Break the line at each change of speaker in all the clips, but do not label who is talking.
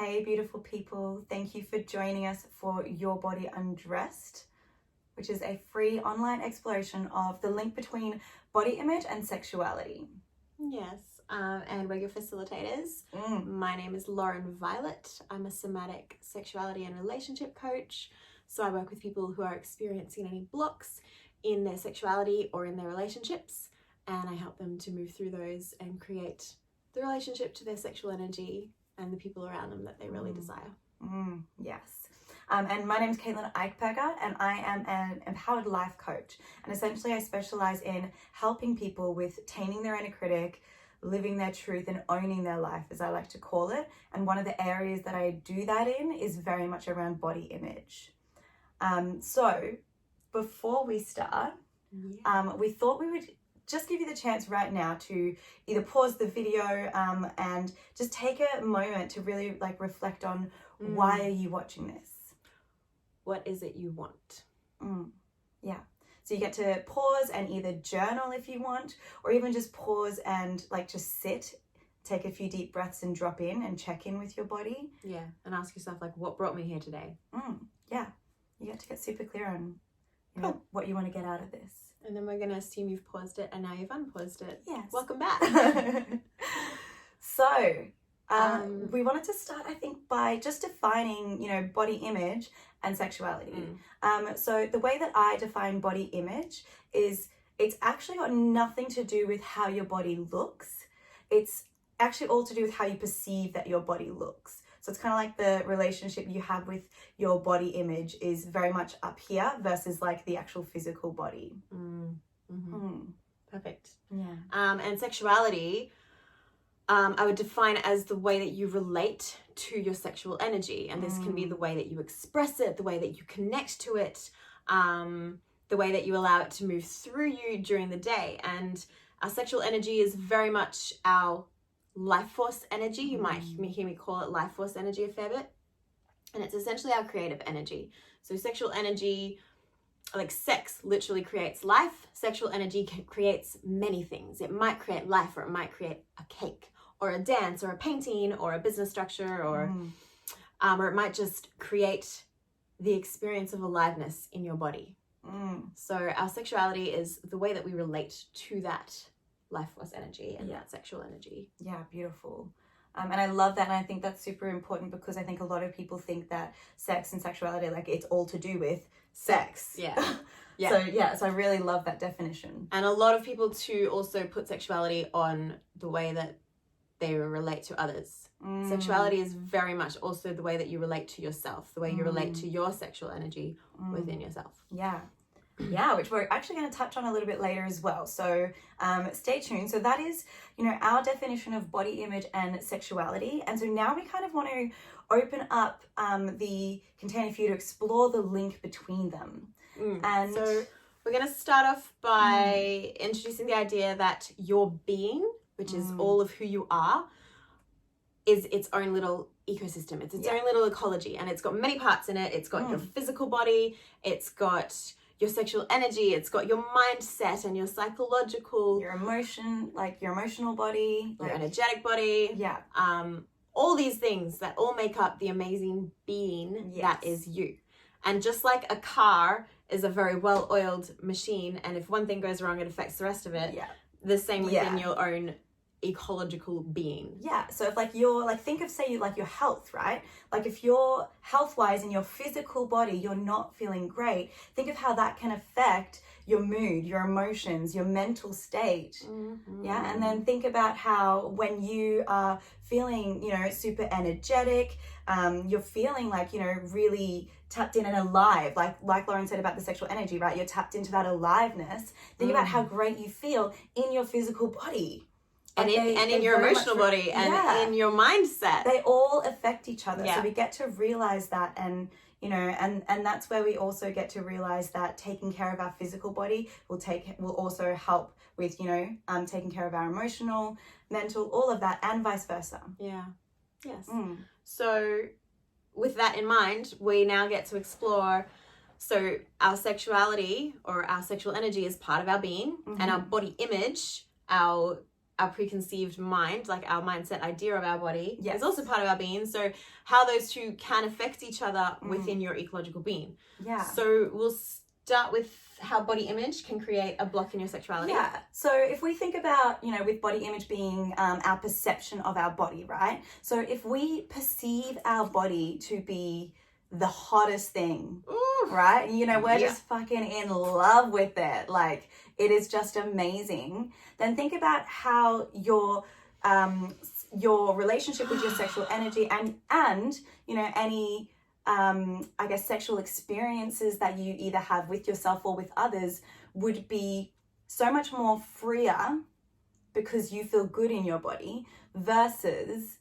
Hey, beautiful people. Thank you for joining us for Your Body Undressed, which is a free online exploration of the link between body image and sexuality.
Yes, and we're your facilitators. My name is Lauren Violet. I'm a somatic sexuality and relationship coach. So I work with people who are experiencing any blocks in their sexuality or in their relationships, and I help them to move through those and create the relationship to their sexual energy and the people around them that they really desire.
Yes. And my name is Caitlin Eichberger, and I am an empowered life coach. And essentially I specialize in helping people with taming their inner critic, living their truth, and owning their life, as I like to call it. And one of the areas that I do that in is very much around body image. So before we start, we thought we would just give you the chance right now to either pause the video and just take a moment to really reflect on why are you watching this?
What is it you want?
Yeah. So you get to pause and either journal if you want, or even just pause and just sit, take a few deep breaths and drop in and check in with your body.
Yeah, and ask yourself what brought me here today?
Yeah. You get to get super clear on what you want to get out of this.
And then we're going to assume you've paused it and now you've unpaused it.
Yes.
Welcome back.
So, we wanted to start, I think, by just defining, body image and sexuality. So the way that I define body image is it's actually got nothing to do with how your body looks. It's actually all to do with how you perceive that your body looks. So it's kind of like the relationship you have with your body image is very much up here versus the actual physical body.
Perfect.
Yeah.
And sexuality, I would define as the way that you relate to your sexual energy. And this can be the way that you express it, the way that you connect to it, the way that you allow it to move through you during the day. And our sexual energy is very much our life force energy. You might hear me call it life force energy a fair bit. And it's essentially our creative energy. So sexual energy, sex literally creates life. Sexual energy creates many things. It might create life, or it might create a cake or a dance or a painting or a business structure, or it might just create the experience of aliveness in your body. So our sexuality is the way that we relate to that life force energy and that sexual energy.
Yeah, beautiful. And I love that, and I think that's super important because I think a lot of people think that sex and sexuality, it's all to do with sex.
Yeah.
Yeah. So I really love that definition.
And a lot of people too also put sexuality on the way that they relate to others. Sexuality is very much also the way that you relate to yourself, the way you relate to your sexual energy within yourself.
Yeah, which we're actually going to touch on a little bit later as well. So stay tuned. So that is, our definition of body image and sexuality. And so now we kind of want to open up the container for you to explore the link between them. And
so we're going to start off by introducing the idea that your being, which is all of who you are, is its own little ecosystem. It's its own little ecology, and it's got many parts in it. It's got your physical body, it's got your sexual energy, it's got your mindset and your psychological,
your emotional body,
your energetic body. All these things that all make up the amazing being that is you. And just like a car is a very well-oiled machine, and if one thing goes wrong, it affects the rest of it. The same within your own ecological being.
So if you're think of your health, right? If you're health-wise in your physical body, you're not feeling great, think of how that can affect your mood, your emotions, your mental state. And then think about how when you are feeling, super energetic, you're feeling really tapped in and alive, like Lauren said about the sexual energy, right? You're tapped into that aliveness. Think about how great you feel in your physical body.
And in your emotional body and in your mindset.
They all affect each other. So we get to realize that, and and that's where we also get to realize that taking care of our physical body will also help with taking care of our emotional, mental, all of that, and vice versa.
So with that in mind, we now get to explore, so our sexuality or our sexual energy is part of our being, and our body image, our our preconceived mind, like our mindset idea of our body,
Yes.
is also part of our being. So how those two can affect each other within your ecological being.
Yeah.
So we'll start with how body image can create a block in your sexuality.
Yeah. So if we think about, with body image being our perception of our body, right? So if we perceive our body to be the hottest thing, right? We're just fucking in love with it. Like, it is just amazing. Then think about how your relationship with your sexual energy and any I guess sexual experiences that you either have with yourself or with others would be so much more freer because you feel good in your body versus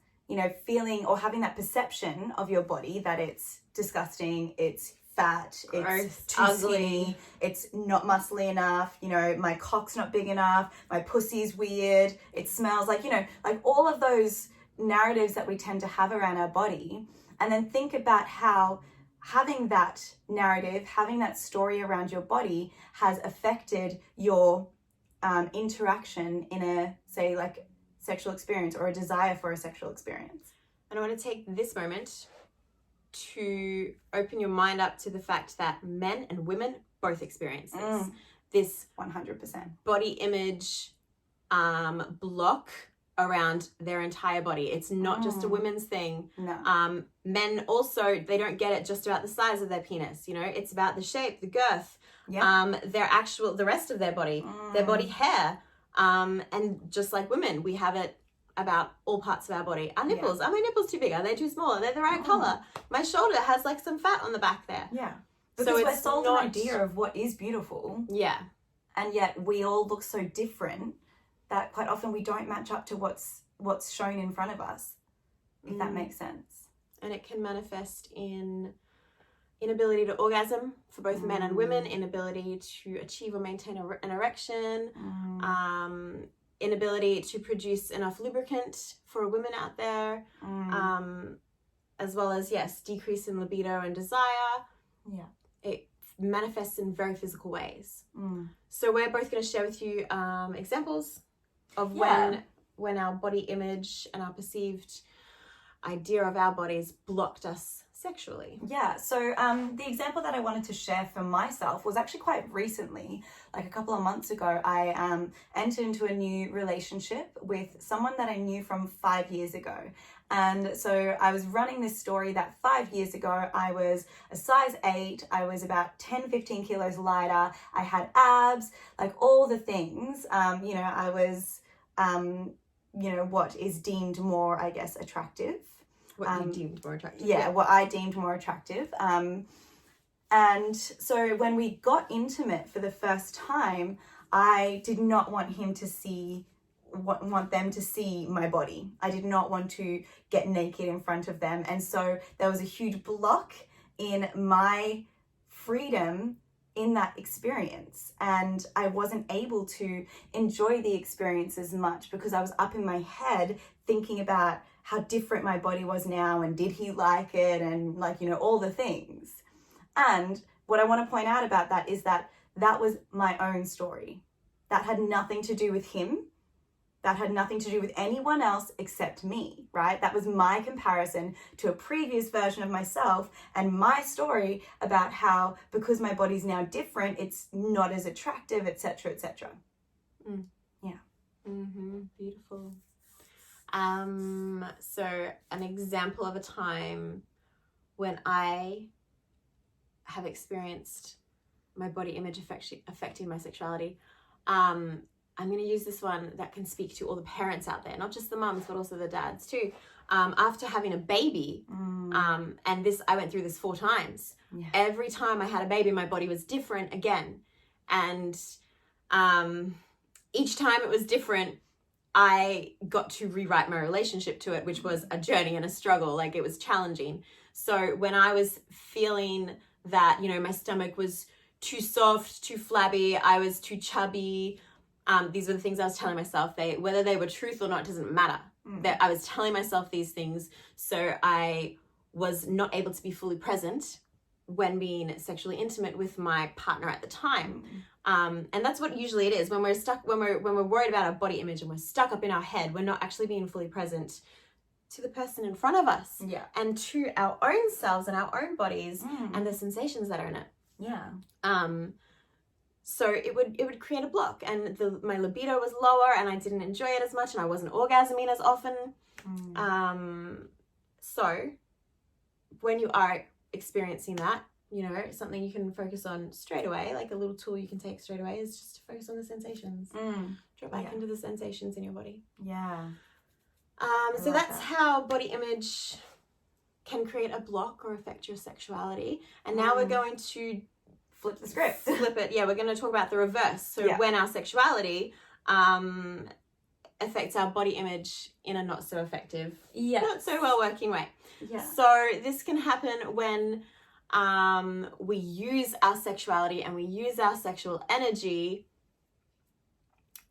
feeling or having that perception of your body that it's disgusting, it's fat, it's too
ugly,
skinny, it's not muscly enough, my cock's not big enough, my pussy's weird, it smells like all of those narratives that we tend to have around our body. And then think about how having that narrative, having that story around your body has affected your interaction in a, say, like sexual experience or a desire for a sexual experience.
And I want to take this moment to open your mind up to the fact that men and women both experience this. This
100%
body image block around their entire body. It's not just a women's thing.
No.
Men also, they don't get it just about the size of their penis. It's about the shape, the girth, the rest of their body, their body hair. And just like women, we have it about all parts of our body. Our nipples, are my nipples too big? Are they too small? Are they the right color? My shoulder has like some fat on the back there.
Yeah. Because we're sold an idea of what is beautiful.
Yeah.
And yet we all look so different that quite often we don't match up to what's shown in front of us, if that makes sense.
And it can manifest in inability to orgasm for both men and women, inability to achieve or maintain an erection, inability to produce enough lubricant for women out there, as well as, decrease in libido and desire.
Yeah.
It manifests in very physical ways. So we're both going to share with you examples of when our body image and our perceived idea of our bodies blocked us sexually.
Yeah, so the example that I wanted to share for myself was actually quite recently, like a couple of months ago. I entered into a new relationship with someone that I knew from 5 years ago. And so I was running this story that 5 years ago, I was a size 8, I was about 10, 15 kilos lighter, I had abs, like all the things. I was, what is deemed more, I guess, attractive.
What you deemed more attractive.
Yeah, what I deemed more attractive. And so when we got intimate for the first time, I did not want him to want them to see my body. I did not want to get naked in front of them. And so there was a huge block in my freedom in that experience. And I wasn't able to enjoy the experience as much because I was up in my head thinking about how different my body was now and did he like it and all the things. And what I want to point out about that is that was my own story. That had nothing to do with him. That had nothing to do with anyone else except me, right? That was my comparison to a previous version of myself and my story about how, because my body's now different, it's not as attractive, etc., etc. Yeah.
Beautiful. So an example of a time when I have experienced my body image affecting my sexuality, I'm going to use this one that can speak to all the parents out there, not just the mums, but also the dads too. After having a baby, and this, I went through this 4 times. Yeah. Every time I had a baby, my body was different again. And each time it was different, I got to rewrite my relationship to it, which was a journey and a struggle. Like, it was challenging. So when I was feeling that, my stomach was too soft, too flabby, I was too chubby, these were the things I was telling myself. Whether they were truth or not doesn't matter. That I was telling myself these things, so I was not able to be fully present when being sexually intimate with my partner at the time. And that's what usually it is when we're stuck, when we're worried about our body image and we're stuck up in our head, we're not actually being fully present to the person in front of us, and to our own selves and our own bodies and the sensations that are in it. So it would create a block, and my libido was lower, and I didn't enjoy it as much, and I wasn't orgasming as often. So when you are experiencing that, you know, something you can focus on straight away, like a little tool you can take straight away, is just to focus on the sensations. Drop back into the sensations in your body. So that's how body image can create a block or affect your sexuality. And now we're going to
flip the script.
Flip it. Yeah, we're going to talk about the reverse. So when our sexuality affects our body image in a not so effective, not so well working way. So this can happen when we use our sexuality and we use our sexual energy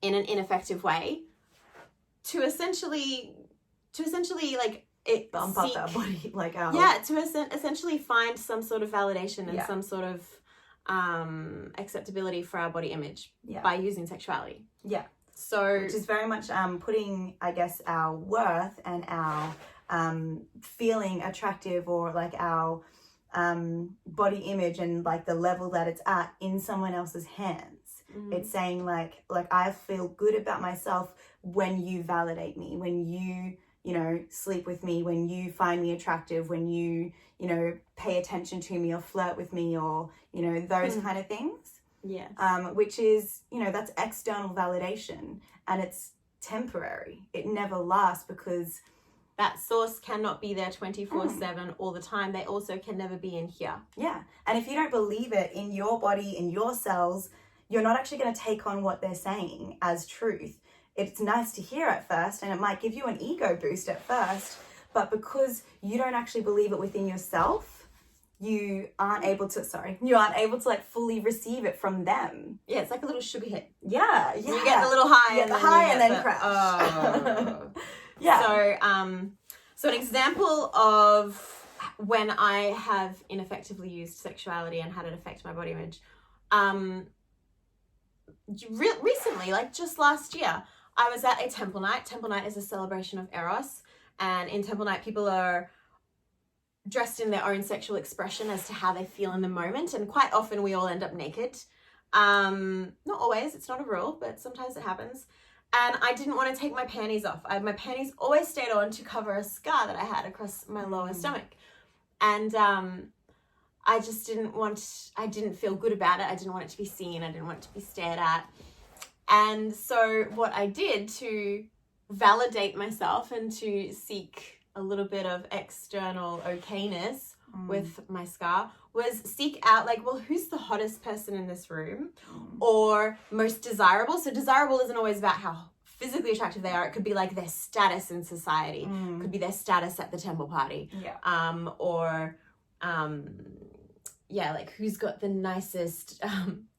in an ineffective way to essentially like it
bump up our body, like our
to essentially find some sort of validation and some sort of acceptability for our body image by using sexuality. So
which is very much putting, I guess, our worth and our feeling attractive, or like our body image and like the level that it's at, in someone else's hands. It's saying like I feel good about myself when you validate me, when you know, sleep with me, when you find me attractive, when you know, pay attention to me or flirt with me, or, you know, those kind of things. Which is, you know, that's external validation, and it's temporary. It never lasts, because
that source cannot be there 24/7 all the time. They also can never be in here.
And if you don't believe it in your body, in your cells, you're not actually going to take on what they're saying as truth. It's nice to hear at first, and it might give you an ego boost at first, but because you don't actually believe it within yourself, you aren't able to like fully receive it from them.
It's like a little sugar hit.
You
get the little high,
and then crash.
So an example of when I have ineffectively used sexuality and had it affect my body image, recently, like just last year, I was at a temple night. Temple night is a celebration of Eros, and in temple night, people are dressed in their own sexual expression as to how they feel in the moment, and quite often we all end up naked. Not always, it's not a rule, but sometimes it happens. And I didn't want to take my panties off. My panties always stayed on to cover a scar that I had across my lower stomach. And I just I didn't feel good about it. I didn't want it to be seen. I didn't want it to be stared at. And so what I did to validate myself and to seek a little bit of external okayness with my scar was seek out, like, well, who's the hottest person in this room, or most desirable. So desirable isn't always about how physically attractive they are. It could be like their status in society. It could be their status at the temple party. Like who's got the nicest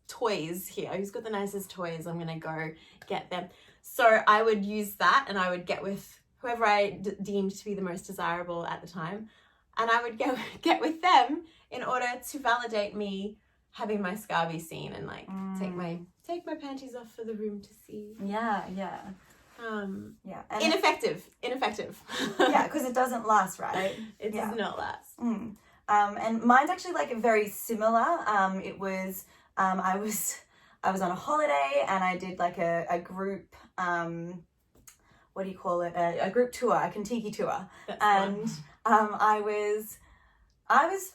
toys here, who's got the nicest toys, I'm gonna go get them. So I would use that, and I would get with whoever I deemed to be the most desirable at the time, and I would get with them in order to validate me having my scar be seen, and like take my panties off for the room to see. And ineffective.
Because it doesn't last, right?
It does not last.
And mine's actually like very similar. It was I was on a holiday, and I did like a group what do you call it? A group tour, a Kentucky tour. And I was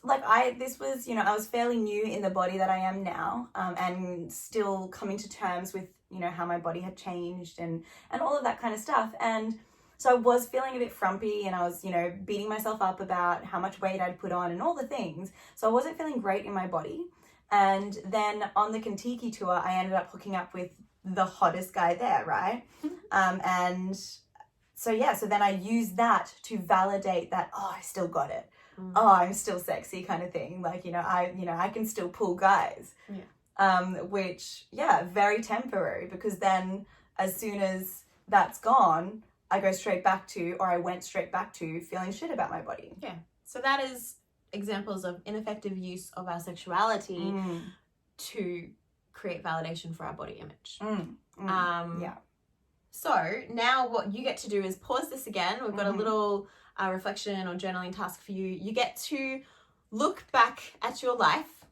like, this was, you know, I was fairly new in the body that I am now, and still coming to terms with, you know, how my body had changed and all of that kind of stuff. And so I was feeling a bit frumpy, and I was, you know, beating myself up about how much weight I'd put on and all the things. So I wasn't feeling great in my body. And then on the Kentucky tour, I ended up hooking up with the hottest guy there, right? And so then I used that to validate that, oh, I still got it. Oh, I'm still sexy, kind of thing. Like, I can still pull guys. Which, very temporary, because then as soon as that's gone, I went straight back to feeling shit about my body.
So that is examples of ineffective use of our sexuality to create validation for our body image.
Yeah.
So now what you get to do is pause this again. We've got a little reflection or journaling task for you. You get to look back at your life.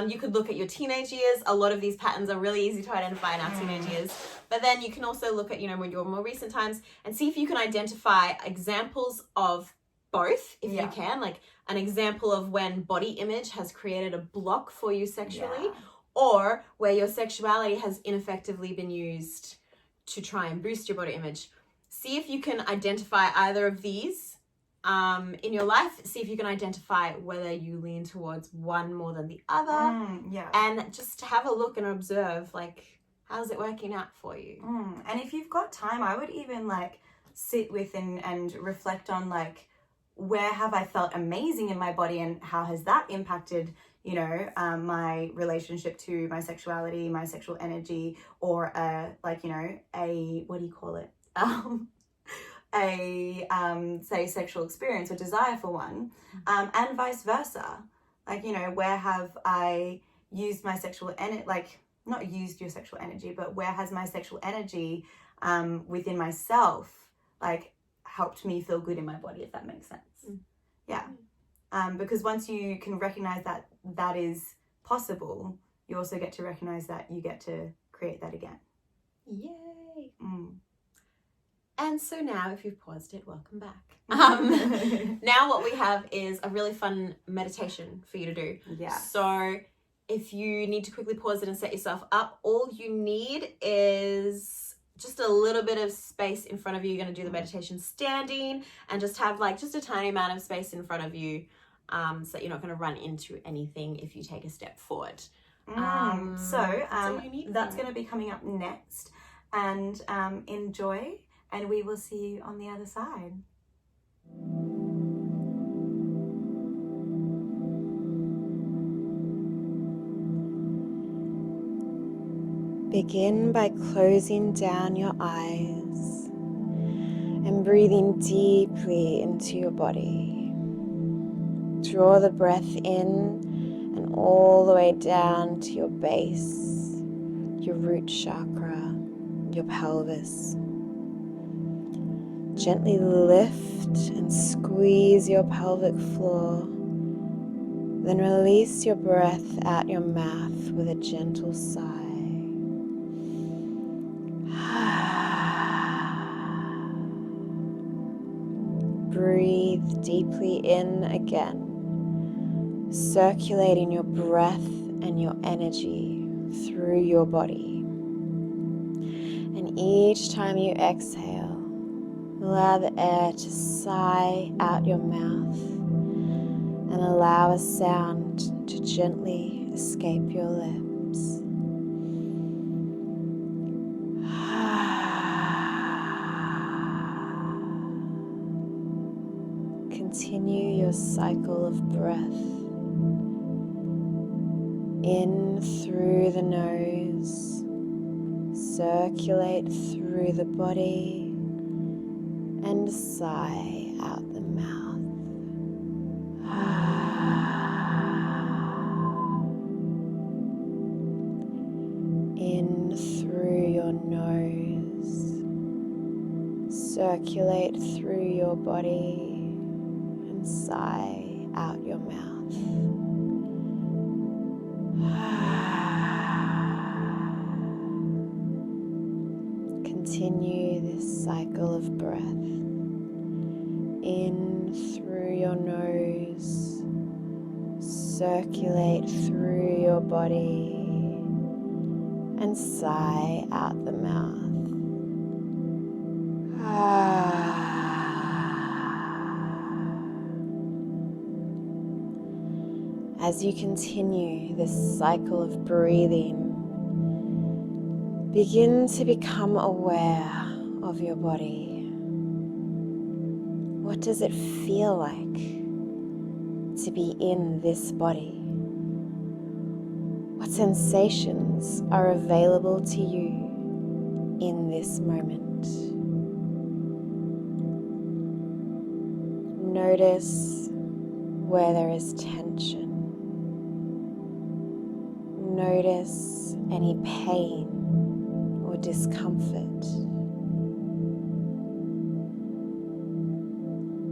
You could look at your teenage years. A lot of these patterns are really easy to identify in our teenage years. But then you can also look at, your more recent times and see if you can identify examples of both, if you can, like an example of when body image has created a block for you sexually, or where your sexuality has ineffectively been used to try and boost your body image. See if you can identify either of these in your life. See if you can identify whether you lean towards one more than the other. And just have a look and observe, like, how's it working out for you?
And if you've got time, I would even like sit with and reflect on, like, where have I felt amazing in my body and how has that impacted, my relationship to my sexuality, my sexual energy, or what do you call it? Say sexual experience or desire for one, and vice versa. Like, where have I used my sexual energy, like not used your sexual energy, but where has my sexual energy within myself, like, helped me feel good in my body, if that makes sense. Because once you can recognize that that is possible, you also get to recognize that you get to create that again.
Yay. And so now, if you've paused it, welcome back. Now what we have is a really fun meditation for you to do. So if you need to quickly pause it and set yourself up, all you need is just a little bit of space in front of you. You're going to do the meditation standing and just have just a tiny amount of space in front of you, so that you're not going to run into anything if you take a step forward.
That's going to be coming up next, and enjoy, and we will see you on the other side.
Begin by closing down your eyes and breathing deeply into your body. Draw the breath in and all the way down to your base, your root chakra, your pelvis. Gently lift and squeeze your pelvic floor. Then release your breath out your mouth with a gentle sigh. Breathe deeply in again, circulating your breath and your energy through your body. And each time you exhale, allow the air to sigh out your mouth and allow a sound to gently escape your lips. Continue your cycle of breath in through the nose, circulate through the body, and sigh out the mouth. In through your nose, circulate through your body, and sigh out your mouth. Continue this cycle of breath in through your nose, circulate through your body, and sigh out the mouth. As you continue this cycle of breathing, begin to become aware of your body. What does it feel like to be in this body? What sensations are available to you in this moment? Notice where there is tension. Notice any pain or discomfort.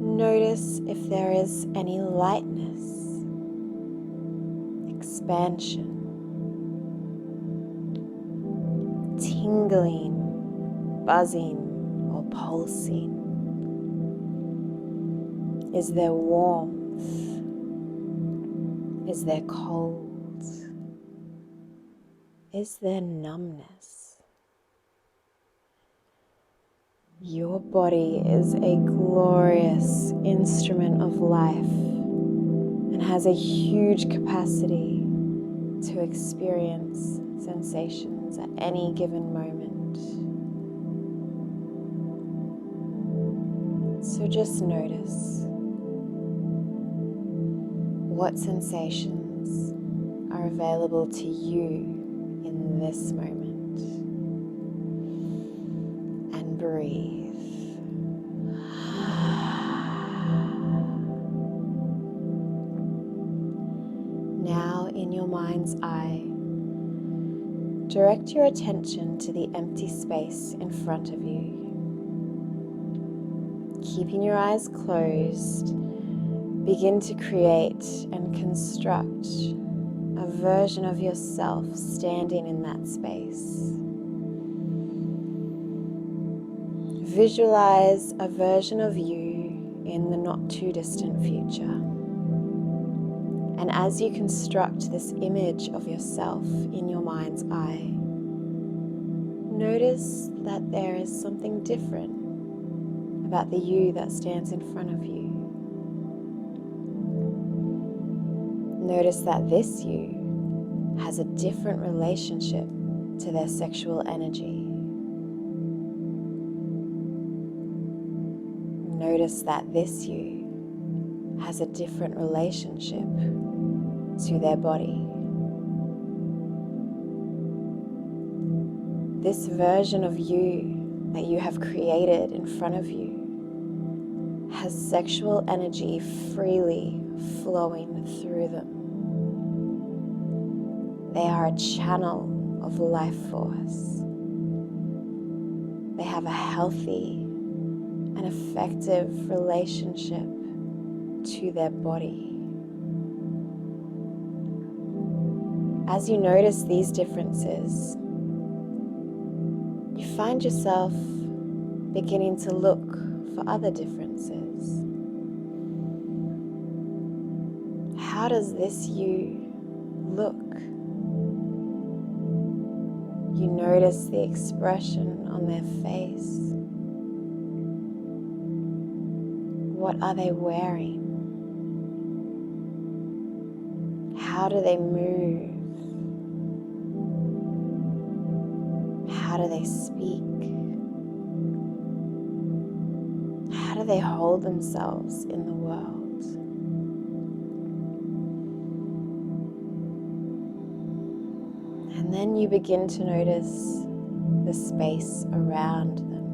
Notice if there is any lightness, expansion, tingling, buzzing, or pulsing. Is there warmth? Is there cold? Is there numbness? Your body is a glorious instrument of life and has a huge capacity to experience sensations at any given moment. So just notice what sensations are available to you in this moment, and breathe. Now, in your mind's eye, direct your attention to the empty space in front of you. Keeping your eyes closed, begin to create and construct a version of yourself standing in that space. Visualize a version of you in the not too distant future. And as you construct this image of yourself in your mind's eye, notice that there is something different about the you that stands in front of you. Notice that this you has a different relationship to their sexual energy. Notice that this you has a different relationship to their body. This version of you that you have created in front of you has sexual energy freely flowing through them. They are a channel of life force. They have a healthy and effective relationship to their body. As you notice these differences, you find yourself beginning to look for other differences. How does this you look? You notice the expression on their face. What are they wearing? How do they move? How do they speak? How do they hold themselves in the world? And then you begin to notice the space around them.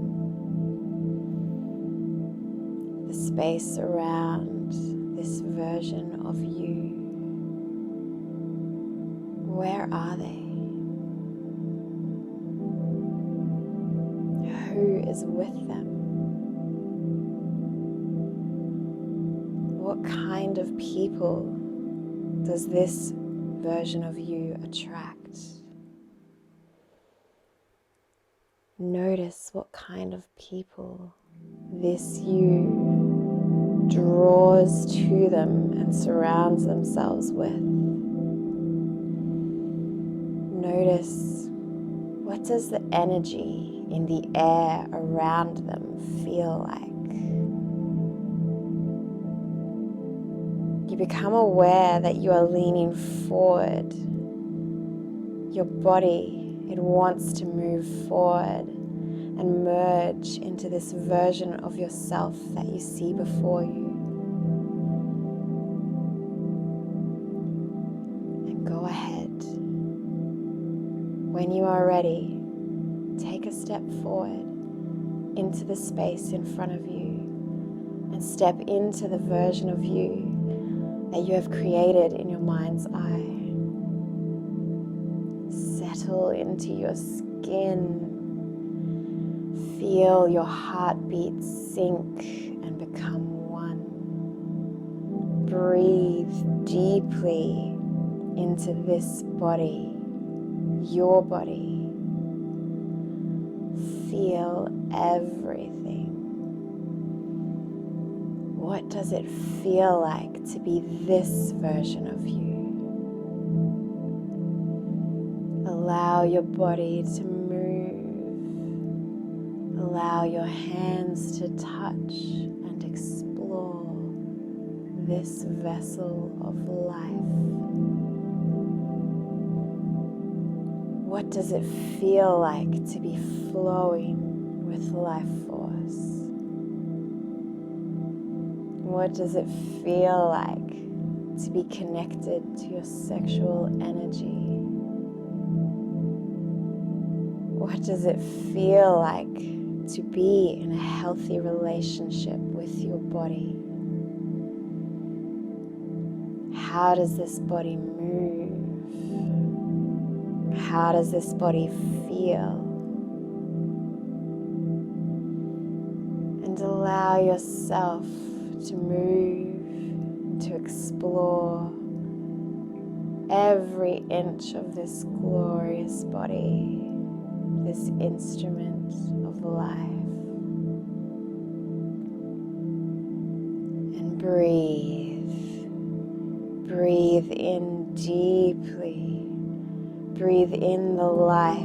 The space around this version of you. Where are they? Who is with them? What kind of people does this version of you attract? Notice what kind of people this you draws to them and surrounds themselves with. Notice, what does the energy in the air around them feel like? You become aware that you are leaning forward. Your body, it wants to move forward and merge into this version of yourself that you see before you. And go ahead. When you are ready, take a step forward into the space in front of you and step into the version of you that you have created in your mind's eye. settle into your skin. Feel your heartbeat sink and become one. Breathe deeply into this body, your body. Feel everything. What does it feel like to be this version of you? Allow your body to move. Allow your hands to touch and explore this vessel of life. What does it feel like to be flowing with life force? What does it feel like to be connected to your sexual energy? What does it feel like to be in a healthy relationship with your body? How does this body move? How does this body feel? And allow yourself to move, to explore every inch of this glorious body, this instrument of life. And breathe. Breathe in deeply. Breathe in the life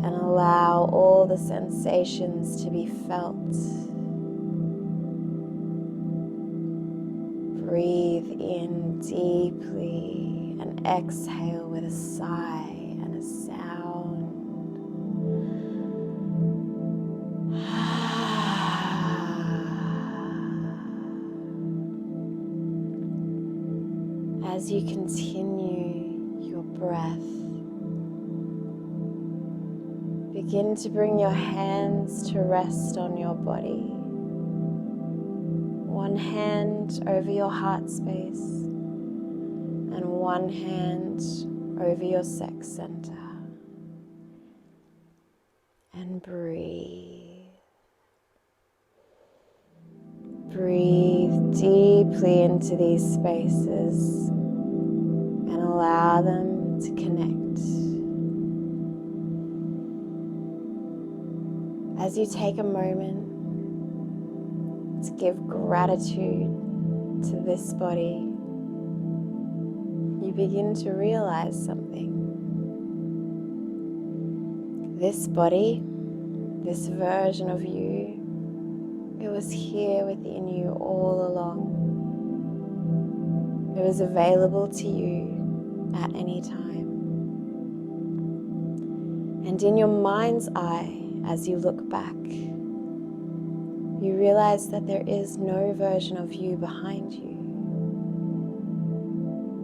and allow all the sensations to be felt. Breathe in deeply and exhale with a sigh and a sound. As you continue your breath, begin to bring your hands to rest on your body. One hand over your heart space and one hand over your sex center. And breathe. Breathe deeply into these spaces and allow them to connect. As you take a moment to give gratitude to this body, you begin to realize something. This body, this version of you, it was here within you all along. It was available to you at any time. And in your mind's eye, as you look back, you realize that there is no version of you behind you.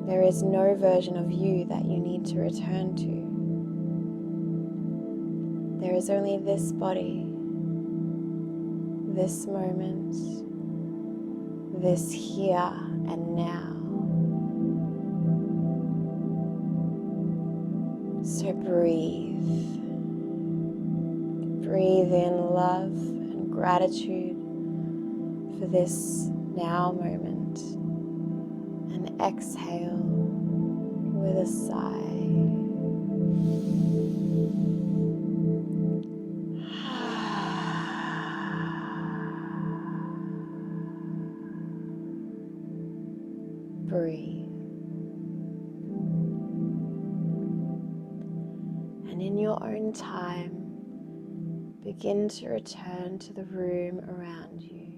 There is no version of you that you need to return to. There is only this body, this moment, this here and now. So breathe. Breathe in love and gratitude for this now moment, and exhale with a sigh. Breathe. And in your own time, begin to return to the room around you.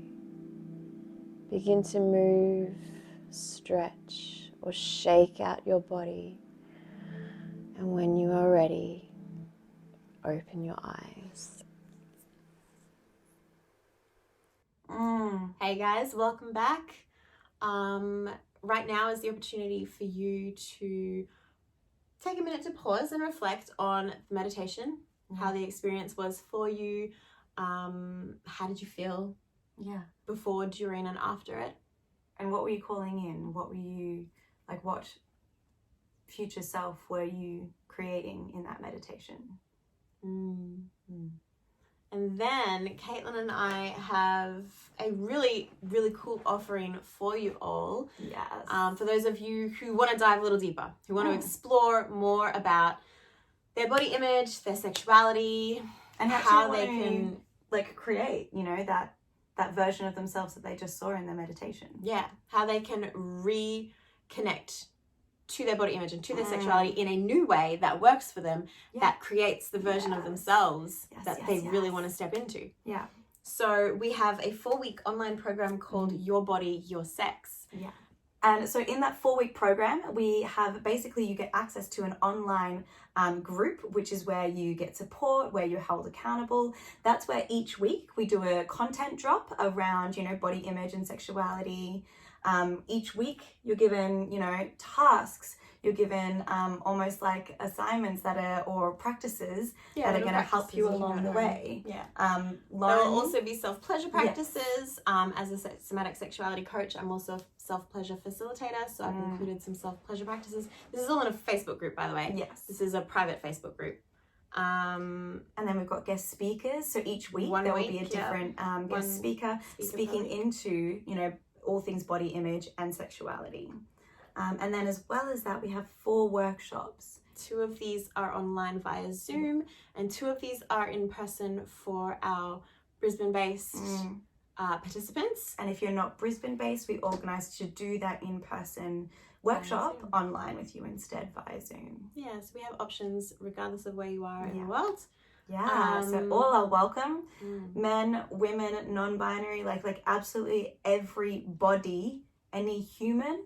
Begin to move, stretch, or shake out your body. And when you are ready, open your eyes.
Hey guys, welcome back. Right now is the opportunity for you to take a minute to pause and reflect on the meditation, how the experience was for you. How did you feel before, during, and after it?
And what were you calling in? What were you, like, what future self were you creating in that meditation?
And then Caitlin and I have a really, really cool offering for you all.
Yes.
For those of you who want to dive a little deeper, who want to explore more about their body image, their sexuality,
and
how they can
like create, you know, that version of themselves that they just saw in their meditation.
Yeah, how they can reconnect to their body image and to their sexuality in a new way that works for them, that creates the version of themselves that they really want to step into.
Yeah.
So we have a 4-week online program called Your Body, Your Sex.
Yeah. And so in that 4-week program, we have basically, you get access to an online group, which is where you get support, where you're held accountable. That's where each week we do a content drop around, you know, body image and sexuality. Each week you're given, you know, tasks, you're given almost like assignments that are, or practices that are going to help you along the way.
Yeah. There will also be self-pleasure practices. As a somatic sexuality coach, I'm also a self-pleasure facilitator, so I've included some self-pleasure practices. This is all in a Facebook group, by the way.
Yes.
This is a private Facebook group.
And then we've got guest speakers. So each week there will be a different guest speaker speaking into, you know, all things body image and sexuality. And then as well as that, we have 4 workshops.
2 of these are online via Zoom, and 2 of these are in person for our Brisbane-based participants.
And if you're not Brisbane-based, we organise to do that in-person workshop online with you instead via Zoom.
Yes, we have options regardless of where you are in the world.
Yeah, so all are welcome. Men, women, non-binary, like absolutely everybody, any human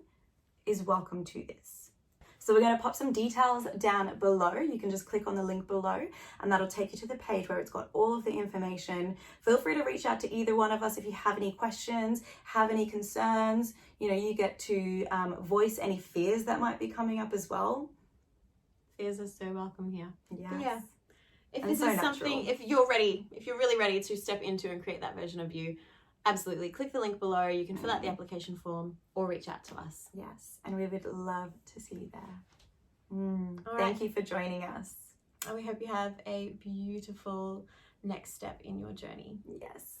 is welcome to this. So we're going to pop some details down below. You can just click on the link below and that'll take you to the page where it's got all of the information. Feel free to reach out to either one of us if you have any questions, have any concerns. You know, you get to voice any fears that might be coming up as well.
Fears are so welcome here.
Yes.
Yeah. If
And
this
so
is something, if you're really ready to step into and create that version of you, absolutely. Click the link below. You can fill out the application form or reach out to us.
Yes, and we would love to see you there.
Thank
you for joining us.
And we hope you have a beautiful next step in your journey.
Yes.